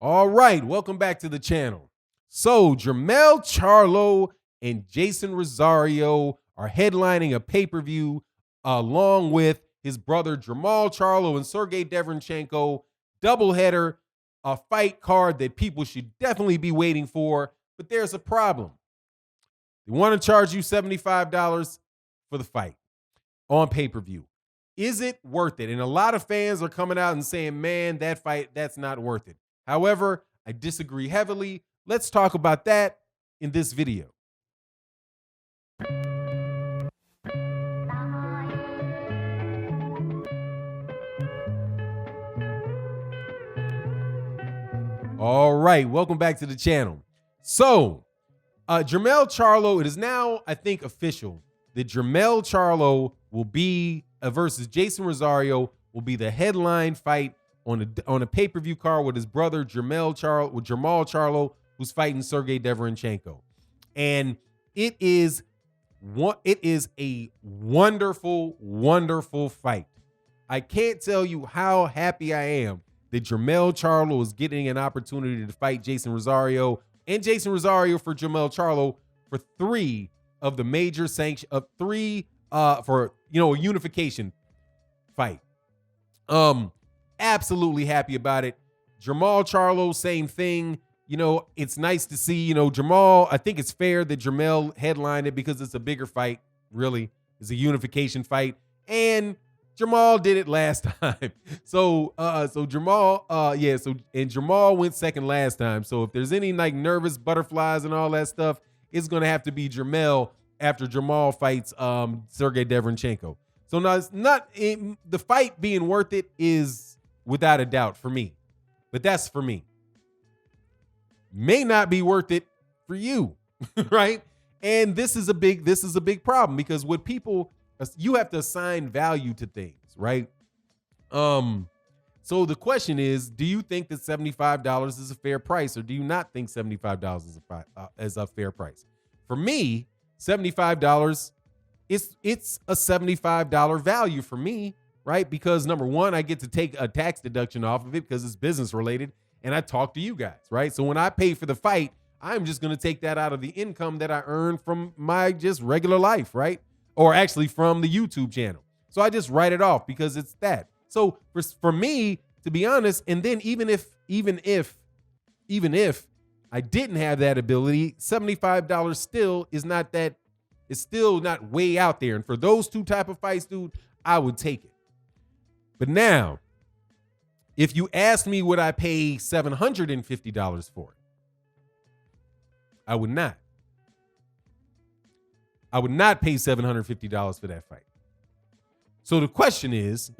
All right, welcome back to the channel. So, Jermell Charlo and Jeison Rosario are headlining a pay-per-view along with his brother Jermall Charlo and Sergey Deverevenchko. Doubleheader, a fight card that people should definitely be waiting for, but there's a problem. They want to charge you $75 for the fight on pay-per-view. Is it worth it? And a lot of fans are coming out and saying, man, that fight, that's not worth it. However, I disagree heavily. Let's talk about that in this video. All right, welcome back to the channel. So, Jermell Charlo, it is now, I think, official that Jermell Charlo will be versus Jeison Rosario will be the headline fight on a pay-per-view card with his brother Jermell Charlo, who's fighting Sergey Deverevenchko. And it is a wonderful, wonderful fight. I can't tell you how happy I am that Jermell Charlo is getting an opportunity to fight Jeison Rosario and Jeison Rosario for Jermell Charlo for three of the major for a unification fight. Absolutely happy about it. Jermall Charlo, same thing. It's nice to see, Jermall. I think it's fair that Jermell headlined it because it's a bigger fight, really. It's a unification fight. And Jermall did it last time. So Jermall, and Jermall went second last time. So if there's any like nervous butterflies and all that stuff, it's gonna have to be Jermell after Jermall fights Sergey Deverevenchko. So now it's not the fight being worth it is without a doubt for me, but that's for me. May not be worth it for you, right? And this is a big problem because what people, you have to assign value to things, right? So the question is, do you think that $75 is a fair price, or do you not think $75 is a fair price? For me, $75, it's a $75 value for me, right? Because number one, I get to take a tax deduction off of it because it's business related, and I talk to you guys, right? So when I pay for the fight, I'm just going to take that out of the income that I earn from my just regular life, right? Or actually from the YouTube channel. So I just write it off because it's that. So for me, to be honest, and then even if I didn't have that ability, $75 still is not that, it's still not way out there. And for those two type of fights, dude, I would take it. But now, if you ask me, would I pay $750 for it? I would not. I would not pay $750 for that fight. So the question is,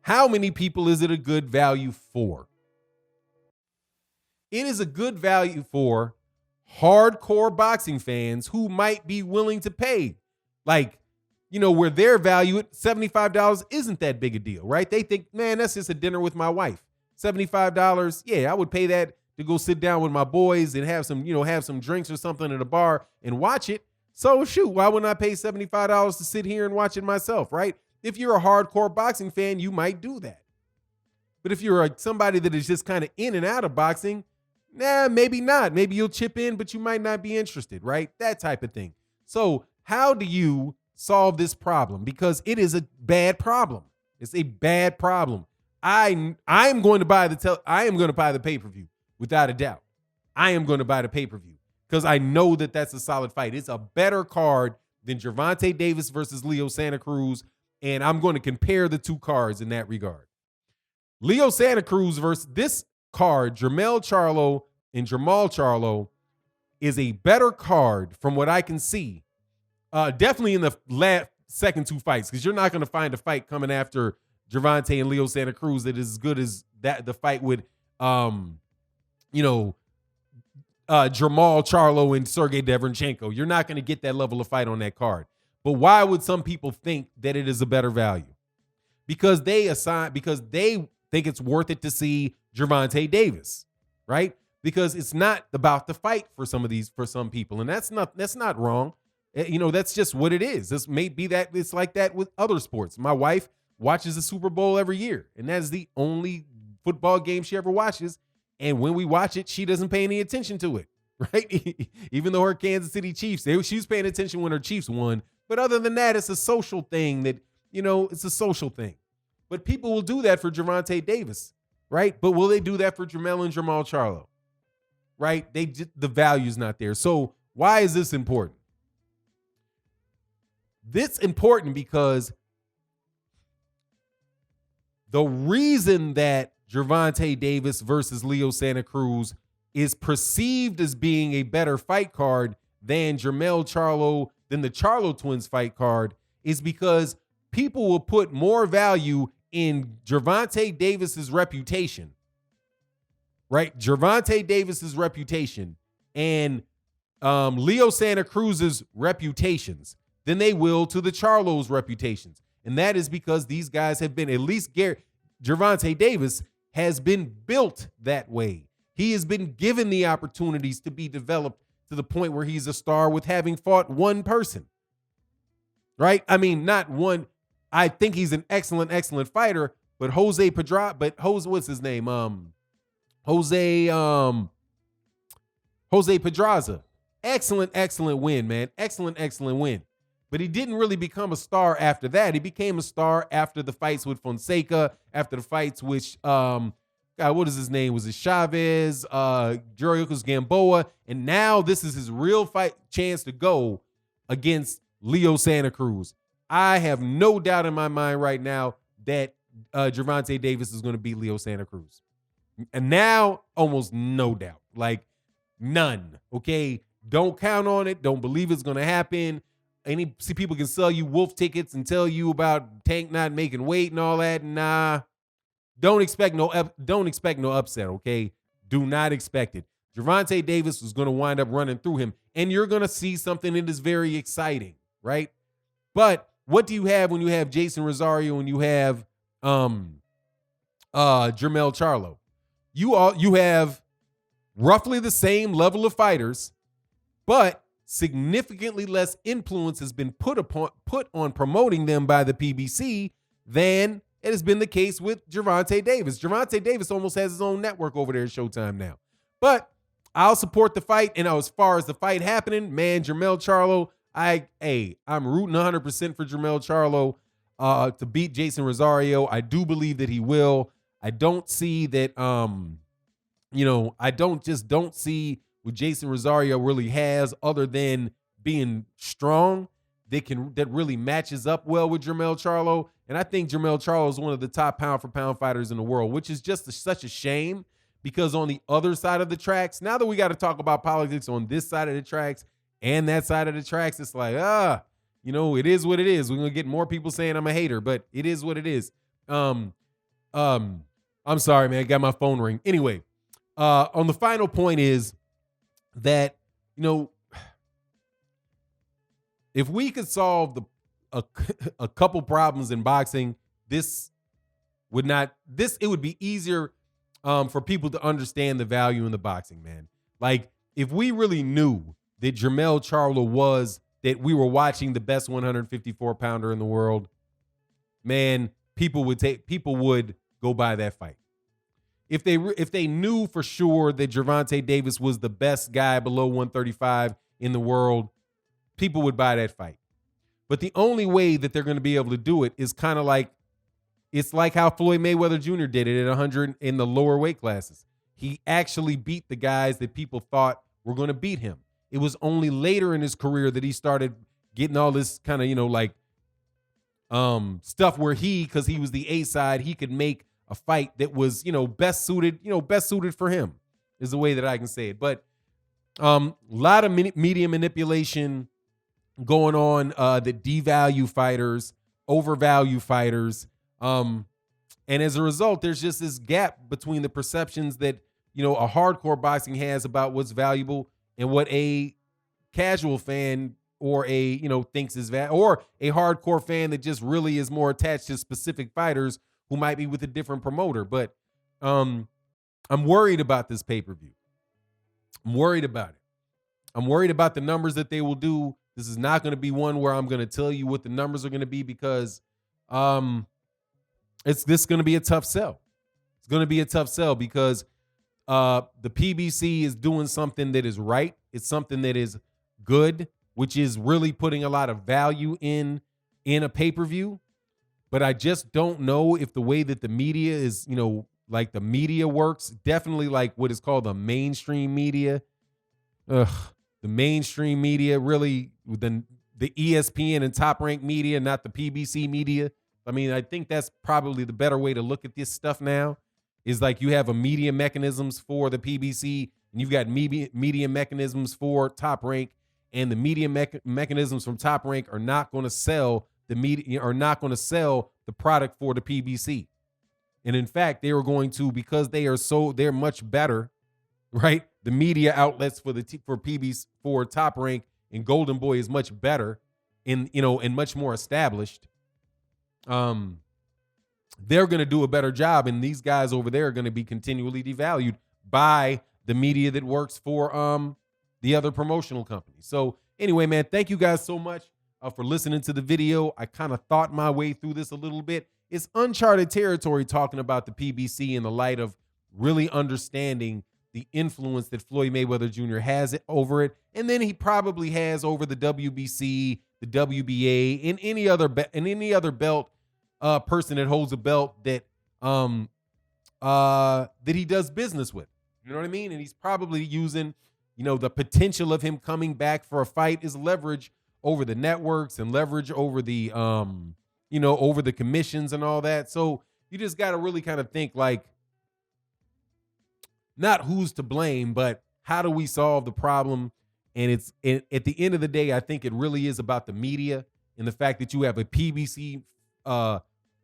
how many people is it a good value for? It is a good value for hardcore boxing fans who might be willing to pay. Like, where their value at $75 isn't that big a deal, right? They think, man, that's just a dinner with my wife. $75, yeah, I would pay that to go sit down with my boys and have some drinks or something at a bar and watch it. So shoot, why wouldn't I pay $75 to sit here and watch it myself, right? If you're a hardcore boxing fan, you might do that. But if you're somebody that is just kind of in and out of boxing, maybe not. Maybe you'll chip in, but you might not be interested, right? That type of thing. So how do you solve this problem? Because it is a bad problem. It's a bad problem. I am going to buy the pay-per-view without a doubt. I am going to buy the pay-per-view because I know that that's a solid fight. It's a better card than Gervonta Davis versus Leo Santa Cruz, and I'm going to compare the two cards in that regard. Leo Santa Cruz versus this card, Jermell Charlo and Jermall Charlo, is a better card from what I can see. Definitely in the second two fights, because you're not going to find a fight coming after Gervonta and Leo Santa Cruz that is as good as that the fight with Jermall Charlo and Sergey Deverevenchko. You're not going to get that level of fight on that card. But why would some people think that it is a better value? Because they think it's worth it to see Gervonta Davis, right? Because it's not about the fight for some people, and that's not wrong. That's just what it is. This may be that it's like that with other sports. My wife watches the Super Bowl every year, and that is the only football game she ever watches. And when we watch it, she doesn't pay any attention to it, right? Even though her Kansas City Chiefs, she was paying attention when her Chiefs won. But other than that, it's a social thing that, it's a social thing. But people will do that for Gervonta Davis, right? But will they do that for Jermell and Jermall Charlo, right? The value's not there. So why is this important? This important because the reason that Gervonta Davis versus Leo Santa Cruz is perceived as being a better fight card than Jermell Charlo, than the Charlo twins fight card, is because people will put more value in Gervonta Davis's reputation, right? Gervonta Davis's reputation and Leo Santa Cruz's reputations than they will to the Charlo's reputations. And that is because these guys have been, at least Gervonta Davis has been built that way. He has been given the opportunities to be developed to the point where he's a star with having fought one person, right? I mean, not one. I think he's an excellent, excellent fighter, but what's his name? Jose Pedraza. Excellent, excellent win, man. Excellent, excellent win. But he didn't really become a star after that. He became a star after the fights with Fonseca, after the fights with, what is his name? Was it Chavez, Joriocos Gamboa? And now this is his real fight chance to go against Leo Santa Cruz. I have no doubt in my mind right now that Gervonta Davis is going to beat Leo Santa Cruz. And now, almost no doubt. Like, none. Okay? Don't count on it. Don't believe it's going to happen. See, people can sell you wolf tickets and tell you about Tank not making weight and all that. Nah, don't expect no upset. Okay, do not expect it. Gervonta Davis is going to wind up running through him, and you're going to see something that is very exciting, right? But what do you have when you have Jeison Rosario and you have Jermell Charlo? You have roughly the same level of fighters, but significantly less influence has been put on promoting them by the PBC than it has been the case with Gervonta Davis. Gervonta Davis almost has his own network over there at Showtime now. But I'll support the fight. And as far as the fight happening, man, Jermell Charlo, I'm rooting 100% for Jermell Charlo to beat Jeison Rosario. I do believe that he will. I don't see that, I don't see what Jeison Rosario really has other than being strong that really matches up well with Jermell Charlo. And I think Jermell Charlo is one of the top pound for pound fighters in the world, which is just such a shame because on the other side of the tracks, now that we got to talk about politics on this side of the tracks and that side of the tracks, it's like, it is what it is. We're going to get more people saying I'm a hater, but it is what it is. I'm sorry, man. I got my phone ring. Anyway, on the final point is that, if we could solve a couple problems in boxing, it would be easier for people to understand the value in the boxing, man. Like, if we really knew that Jermell Charlo that we were watching the best 154 pounder in the world, man, people would go buy that fight. If they knew for sure that Gervonta Davis was the best guy below 135 in the world, people would buy that fight. But the only way that they're going to be able to do it is kind of like, it's like how Floyd Mayweather Jr. did it at 100 in the lower weight classes. He actually beat the guys that people thought were going to beat him. It was only later in his career that he started getting all this kind of, stuff where because he was the A side, he could make a fight that was, best suited for him is the way that I can say it. But a lot of media manipulation going on that devalue fighters, overvalue fighters. And as a result, there's just this gap between the perceptions that, a hardcore boxing has about what's valuable and what a casual fan or thinks is or a hardcore fan that just really is more attached to specific fighters who might be with a different promoter. But I'm worried about this pay-per-view. I'm worried about it. I'm worried about the numbers that they will do. This is not going to be one where I'm going to tell you what the numbers are going to be because it's going to be a tough sell. It's going to be a tough sell because The PBC is doing something that is right. It's something that is good, which is really putting a lot of value in a pay-per-view. But I just don't know if the way that the media is, like the media works, definitely like what is called the mainstream media. The mainstream media, really, the ESPN and Top Rank media, not the PBC media. I mean, I think that's probably the better way to look at this stuff now, is like you have a media mechanisms for the PBC and you've got media mechanisms for Top Rank, and the media mechanisms from Top Rank are not going to sell the media, are not going to sell the product for the PBC. And in fact, they are going to, because they're much better, right? The media outlets for PBC, for Top Rank and Golden Boy is much better and much more established. They're going to do a better job, and these guys over there are going to be continually devalued by the media that works for the other promotional companies. So anyway, man, thank you guys so much for listening to the video. I kind of thought my way through this a little bit. It's uncharted territory talking about the PBC in the light of really understanding the influence that Floyd Mayweather Jr. has over it, and then he probably has over the WBC, the WBA, and any other belt person that holds a belt that that he does business with. You know what I mean? And he's probably using, the potential of him coming back for a fight is leverage over the networks and leverage over the over the commissions and all that. So you just got to really kind of think like, not who's to blame, but how do we solve the problem? And at the end of the day, I think it really is about the media and the fact that you have a PBC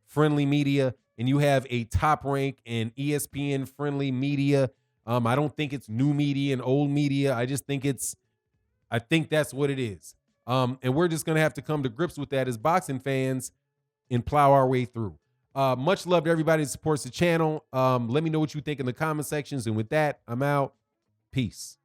friendly media and you have a Top Rank and ESPN friendly media. I don't think it's new media and old media. I think that's what it is. And we're just going to have to come to grips with that as boxing fans and plow our way through. Much love to everybody that supports the channel. Let me know what you think in the comment sections. And with that, I'm out. Peace.